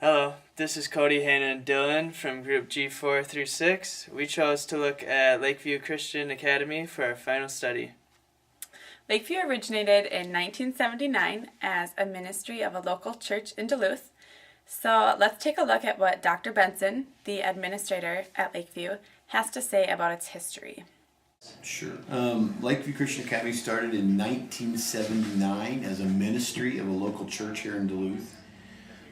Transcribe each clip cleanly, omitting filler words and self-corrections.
Hello, this is Cody, Hannah, and Dylan from Group G4 through 6. We chose to look at Lakeview Christian Academy for our final study. Lakeview originated in 1979 as a ministry of a local church in Duluth. So let's take a look at what Dr. Benson, the administrator at Lakeview, has to say about its history. Sure. Lakeview Christian Academy started in 1979 as a ministry of a local church here in Duluth.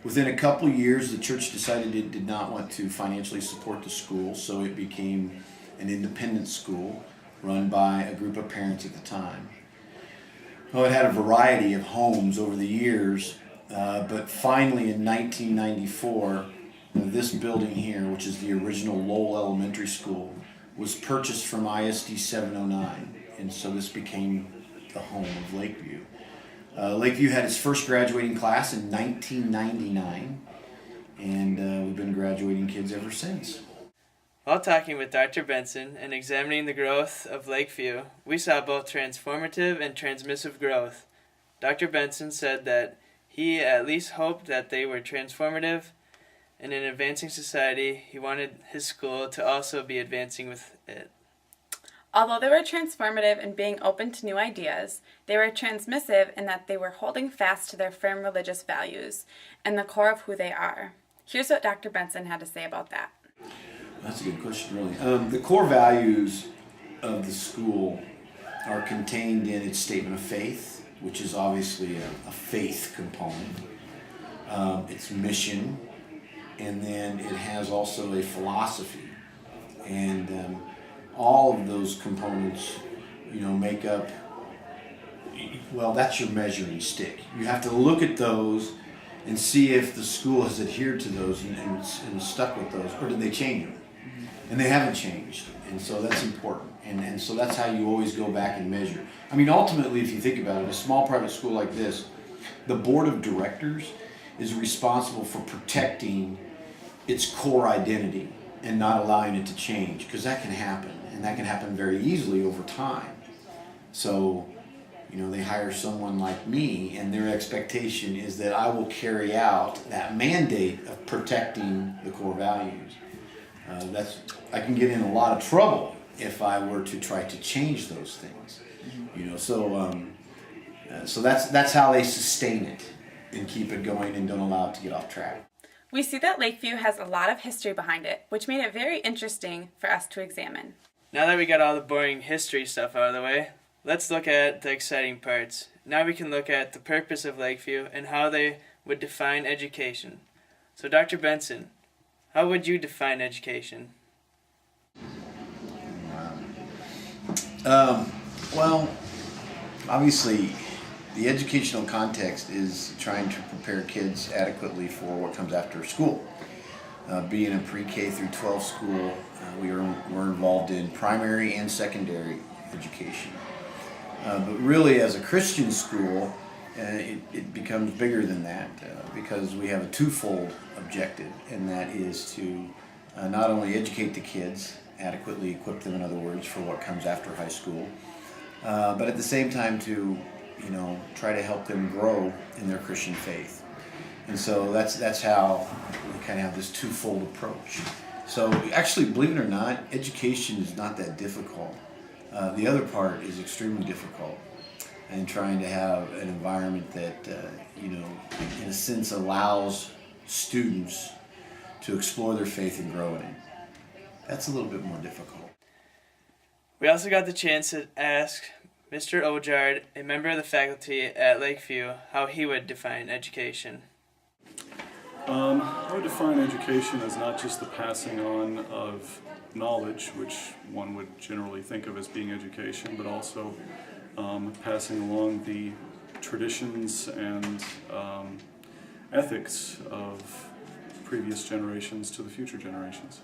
Within a couple years, the church decided it did not want to financially support the school, so it became an independent school run by a group of parents at the time. Well, it had a variety of homes over the years, but finally in 1994, this building here, which is the original Lowell Elementary School, was purchased from ISD 709, and so this became the home of Lakeview. Lakeview had its first graduating class in 1999, and we've been graduating kids ever since. While talking with Dr. Benson and examining the growth of Lakeview, we saw both transformative and transmissive growth. Dr. Benson said that he at least hoped that they were transformative, and in advancing society, he wanted his school to also be advancing with it. Although they were transformative in being open to new ideas, they were transmissive in that they were holding fast to their firm religious values and the core of who they are. Here's what Dr. Benson had to say about that. That's a good question, really. The core values of the school are contained in its statement of faith, which is obviously a faith component, its mission, and then it has also a philosophy. And all of those components, make up, well, that's your measuring stick. You have to look at those and see if the school has adhered to those and stuck with those, or did they change them? And they haven't changed, and so that's important. And so that's how you always go back and measure. I mean, ultimately, if you think about it, a small private school like this, the board of directors is responsible for protecting its core identity and not allowing it to change, because that can happen, and that can happen very easily over time. So, they hire someone like me, and their expectation is that I will carry out that mandate of protecting the core values. I can get in a lot of trouble if I were to try to change those things. So that's how they sustain it and keep it going and don't allow it to get off track. We see that Lakeview has a lot of history behind it, which made it very interesting for us to examine. Now that we got all the boring history stuff out of the way, let's look at the exciting parts. Now we can look at the purpose of Lakeview and how they would define education. So Dr. Benson, how would you define education? Well, obviously, the educational context is trying to prepare kids adequately for what comes after school. Being a pre-K through 12 school, we're involved in primary and secondary education. But really, as a Christian school, it becomes bigger than that because we have a twofold objective, and that is to not only educate the kids, adequately equip them, in other words, for what comes after high school, but at the same time to try to help them grow in their Christian faith. And so that's how we kind of have this twofold approach. So actually, believe it or not, education is not that difficult. The other part is extremely difficult, and trying to have an environment that, in a sense, allows students to explore their faith and grow in it. That's a little bit more difficult. We also got the chance to ask Mr. Ojard, a member of the faculty at Lakeview, how he would define education. I would define education as not just the passing on of knowledge, which one would generally think of as being education, but also passing along the traditions and ethics of previous generations to the future generations.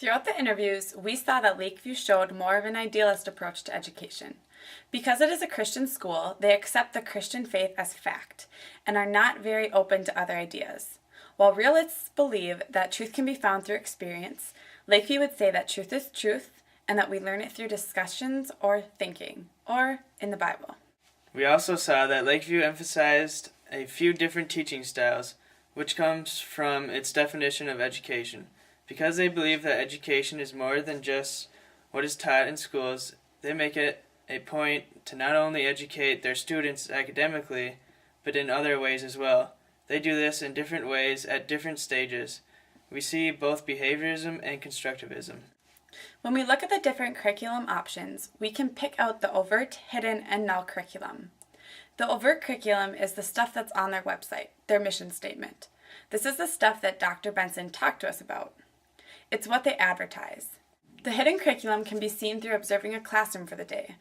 Throughout the interviews, we saw that Lakeview showed more of an idealist approach to education. Because it is a Christian school, they accept the Christian faith as fact and are not very open to other ideas. While realists believe that truth can be found through experience, Lakeview would say that truth is truth and that we learn it through discussions or thinking, or in the Bible. We also saw that Lakeview emphasized a few different teaching styles, which comes from its definition of education. Because they believe that education is more than just what is taught in schools, they make it a point to not only educate their students academically, but in other ways as well. They do this in different ways at different stages. We see both behaviorism and constructivism. When we look at the different curriculum options, we can pick out the overt, hidden, and null curriculum. The overt curriculum is the stuff that's on their website, their mission statement. This is the stuff that Dr. Benson talked to us about. It's what they advertise. The hidden curriculum can be seen through observing a classroom for the day.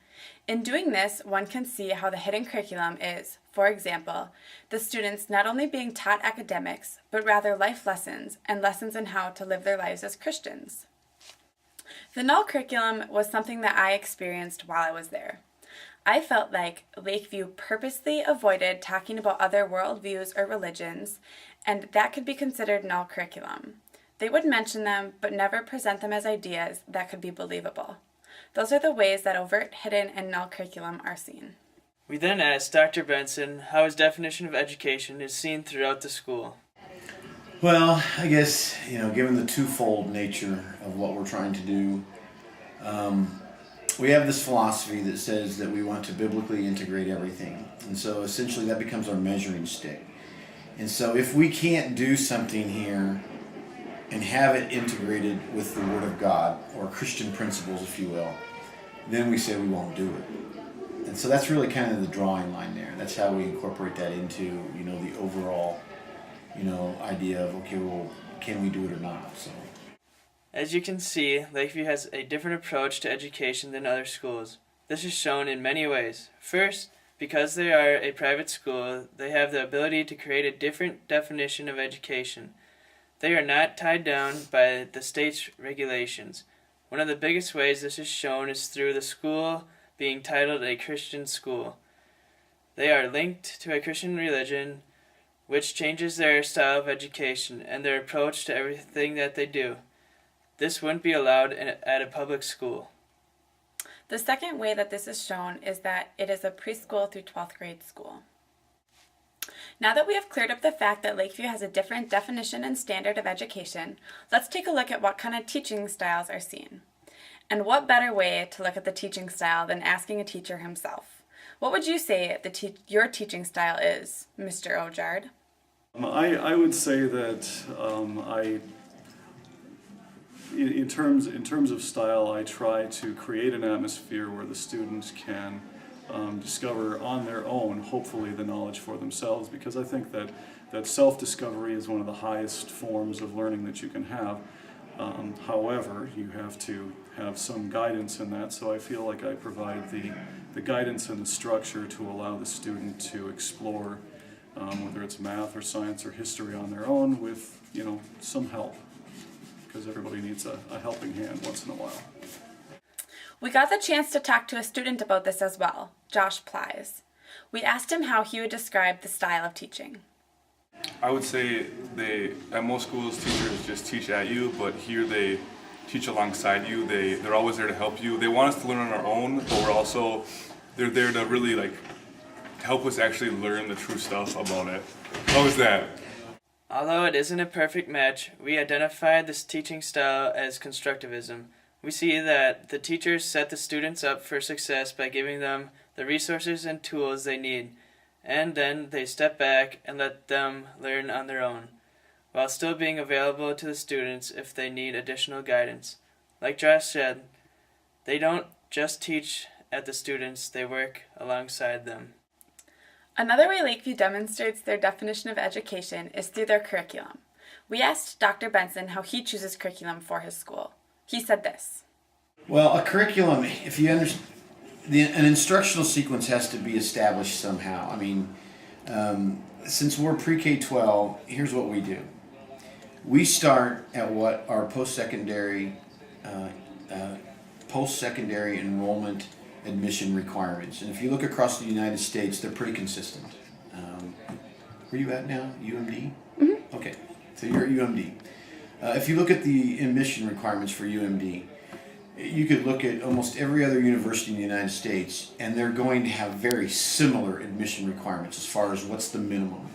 In doing this, one can see how the hidden curriculum is, for example, the students not only being taught academics, but rather life lessons and lessons in how to live their lives as Christians. The null curriculum was something that I experienced while I was there. I felt like Lakeview purposely avoided talking about other worldviews or religions, and that could be considered null curriculum. They would mention them, but never present them as ideas that could be believable. Those are the ways that overt, hidden, and null curriculum are seen. We then asked Dr. Benson how his definition of education is seen throughout the school. Well, I guess, given the twofold nature of what we're trying to do, we have this philosophy that says that we want to biblically integrate everything. And so essentially that becomes our measuring stick. And so if we can't do something here and have it integrated with the Word of God, or Christian principles, if you will, then we say we won't do it. And so that's really kind of the drawing line there. That's how we incorporate that into, the overall, idea of, okay, well, can we do it or not? So, as you can see, Lakeview has a different approach to education than other schools. This is shown in many ways. First, because they are a private school, they have the ability to create a different definition of education. They are not tied down by the state's regulations. One of the biggest ways this is shown is through the school being titled a Christian school. They are linked to a Christian religion, which changes their style of education and their approach to everything that they do. This wouldn't be allowed at a public school. The second way that this is shown is that it is a preschool through 12th grade school. Now that we have cleared up the fact that Lakeview has a different definition and standard of education, let's take a look at what kind of teaching styles are seen. And what better way to look at the teaching style than asking a teacher himself? What would you say your teaching style is, Mr. Ojard? I would say that in terms of style, I try to create an atmosphere where the students can discover on their own, hopefully, the knowledge for themselves, because I think that self-discovery is one of the highest forms of learning that you can have. However, you have to have some guidance in that, so I feel like I provide the guidance and the structure to allow the student to explore whether it's math or science or history on their own with, some help, because everybody needs a helping hand once in a while. We got the chance to talk to a student about this as well, Josh Plys. We asked him how he would describe the style of teaching. I would say at most schools, teachers just teach at you, but here they teach alongside you. They're always there to help you. They want us to learn on our own, but they're there to really help us actually learn the true stuff about it. How is that? Although it isn't a perfect match, we identified this teaching style as constructivism. We see that the teachers set the students up for success by giving them the resources and tools they need, and then they step back and let them learn on their own, while still being available to the students if they need additional guidance. Like Josh said, they don't just teach at the students, they work alongside them. Another way Lakeview demonstrates their definition of education is through their curriculum. We asked Dr. Benson how he chooses curriculum for his school. He said this. Well, a curriculum, if you understand, an instructional sequence has to be established somehow. I mean, since we're pre-K-12, here's what we do. We start at what our post-secondary enrollment admission requirements. And if you look across the United States, they're pretty consistent. Where are you at now? UMD? Mm-hmm. Okay, so you're at UMD. If you look at the admission requirements for UMD, you could look at almost every other university in the United States, and they're going to have very similar admission requirements as far as what's the minimum.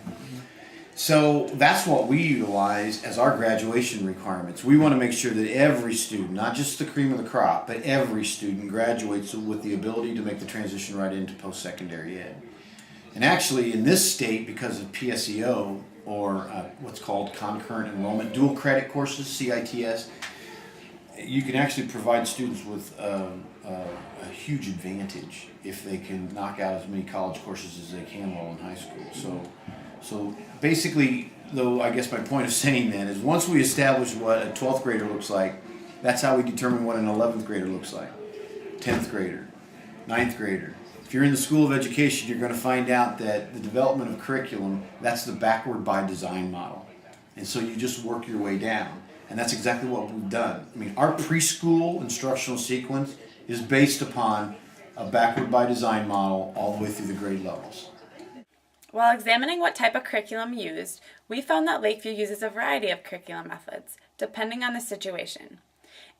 So that's what we utilize as our graduation requirements. We want to make sure that every student, not just the cream of the crop, but every student graduates with the ability to make the transition right into post-secondary ed. And actually in this state, because of PSEO, or what's called concurrent enrollment, dual credit courses, CITS, you can actually provide students with a huge advantage if they can knock out as many college courses as they can while in high school. So basically, though, I guess my point of saying that is once we establish what a 12th grader looks like, that's how we determine what an 11th grader looks like, 10th grader, 9th grader. If you're in the School of Education, you're going to find out that the development of curriculum, that's the backward by design model. And so you just work your way down. And that's exactly what we've done. I mean, our preschool instructional sequence is based upon a backward by design model all the way through the grade levels. While examining what type of curriculum used, we found that Lakeview uses a variety of curriculum methods, depending on the situation.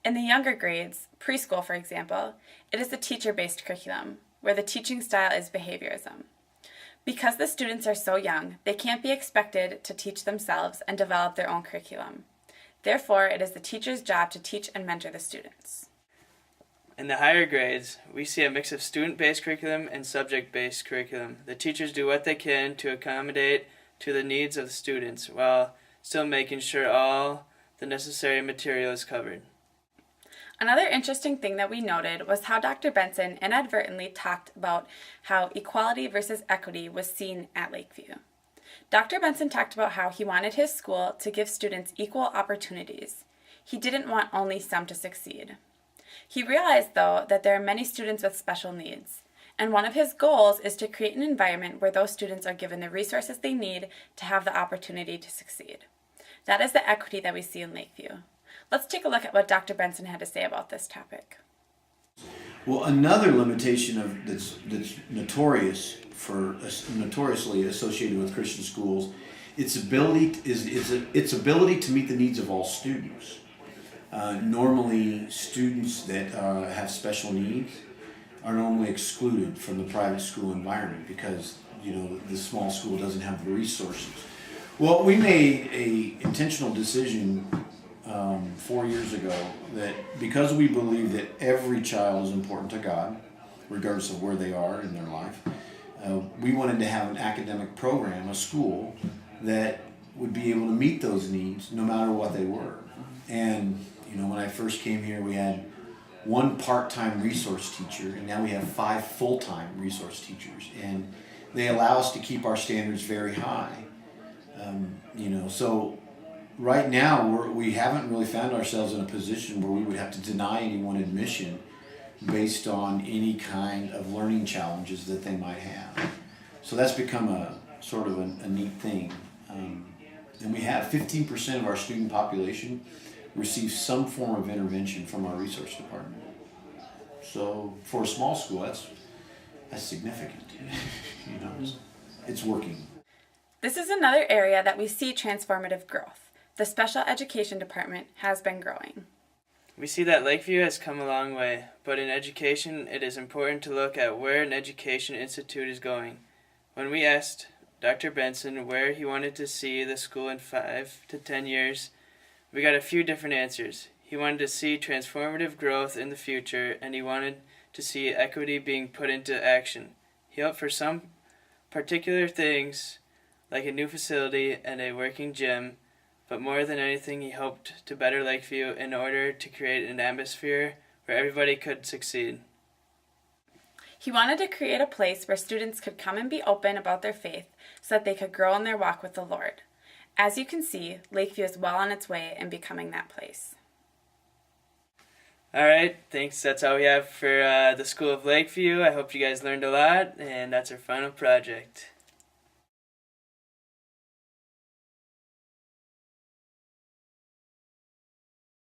In the younger grades, preschool for example, it is a teacher-based curriculum, where the teaching style is behaviorism. Because the students are so young, they can't be expected to teach themselves and develop their own curriculum. Therefore, it is the teacher's job to teach and mentor the students. In the higher grades, we see a mix of student-based curriculum and subject-based curriculum. The teachers do what they can to accommodate to the needs of the students while still making sure all the necessary material is covered. Another interesting thing that we noted was how Dr. Benson inadvertently talked about how equality versus equity was seen at Lakeview. Dr. Benson talked about how he wanted his school to give students equal opportunities. He didn't want only some to succeed. He realized, though, that there are many students with special needs, and one of his goals is to create an environment where those students are given the resources they need to have the opportunity to succeed. That is the equity that we see in Lakeview. Let's take a look at what Dr. Benson had to say about this topic. Well, another limitation that's notoriously associated with Christian schools, its ability to meet the needs of all students. Normally, students that have special needs are normally excluded from the private school environment because the small school doesn't have the resources. Well, we made a intentional decision 4 years ago that because we believe that every child is important to God, regardless of where they are in their life, we wanted to have an academic program, a school, that would be able to meet those needs no matter what they were. And when I first came here, we had one part-time resource teacher, and now we have 5 full-time resource teachers. And they allow us to keep our standards very high. So right now we haven't really found ourselves in a position where we would have to deny anyone admission based on any kind of learning challenges that they might have. So that's become a sort of a neat thing. And we have 15% of our student population receive some form of intervention from our resource department. So for a small school, that's significant. It's working. This is another area that we see transformative growth. The special education department has been growing. We see that Lakeview has come a long way, but in education it is important to look at where an education institute is going. When we asked Dr. Benson where he wanted to see the school in 5 to 10 years, we got a few different answers. He wanted to see transformative growth in the future, and he wanted to see equity being put into action. He hoped for some particular things, like a new facility and a working gym, but more than anything he hoped to better Lakeview in order to create an atmosphere where everybody could succeed. He wanted to create a place where students could come and be open about their faith so that they could grow in their walk with the Lord. As you can see, Lakeview is well on its way in becoming that place. All right, thanks. That's all we have for the School of Lakeview. I hope you guys learned a lot, and that's our final project.